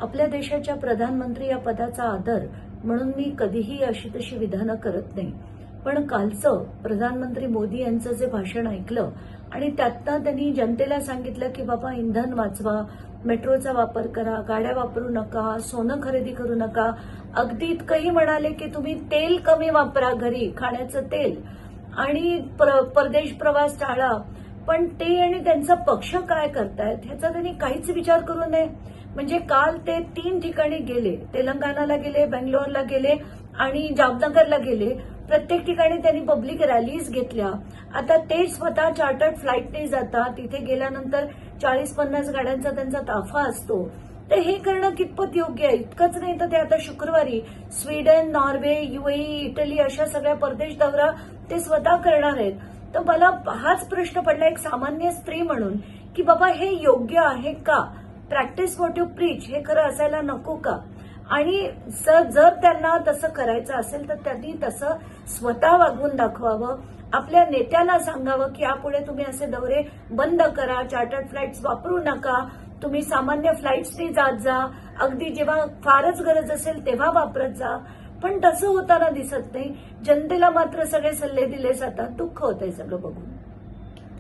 आपल्या देशाच्या प्रधानमंत्री या पदाचा आदर म्हणून मी कधीही अशी तशी विधानं करत नाही. पण कालचं प्रधानमंत्री मोदी यांचं जे भाषण ऐकलं आणि त्यातनं त्यांनी जनतेला सांगितलं की बाबा इंधन वाचवा, मेट्रोचा वापर करा, गाड्या वापरू नका, सोनं खरेदी करू नका, अगदी इतकंही म्हणाले की तुम्ही तेल कमी वापरा घरी, खाण्याचं तेल, आणि परदेश प्रवास टाळा. पण ते आणि त्यांचा पक्ष काय करतायत ह्याचा त्यांनी काहीच विचार करू नये. म्हणजे काल ते 3 ठिकाणी गेले, तेलंगणाला गेले, बेंगलोरला गेले आणि जामनगरला गेले. प्रत्येक ठिकाणी त्यांनी पब्लिक रॅलीज घेतल्या. आता ते स्वतः चार्टर्ड फ्लाईटने जातात. तिथे गेल्यानंतर 40-50 गाड्यांचा त्यांचा ताफा असतो. तर हे करणं कितपत योग्य आहे? इतकंच नाही तर ते आता शुक्रवारी स्वीडन, नॉर्वे, UAE, इटली अशा सगळ्या परदेश दौरा ते स्वतः करणार आहेत. तर मला हाच प्रश्न पडला एक सामान्य स्त्री म्हणून की बाबा हे योग्य आहे का? प्रॅक्टिस व्हॉट यू प्रीच हे खरं असायला नको का? आणि जर त्यांना तसं करायचं असेल तर त्यांनी तसं स्वतः वागवून दाखवावं. आपल्या नेत्याला सांगावं की यापुढे तुम्ही असे दौरे बंद करा, चार्टर्ड फ्लाईट्स वापरू नका, तुम्ही सामान्य फ्लाईट्सनी जात जा, अगदी जेव्हा फारच गरज असेल तेव्हा वापरत जा. पण तसं होताना दिसत नाही. जनतेला मात्र सगळे सल्ले दिले जातात. दुःख होतंय सगळं बघून.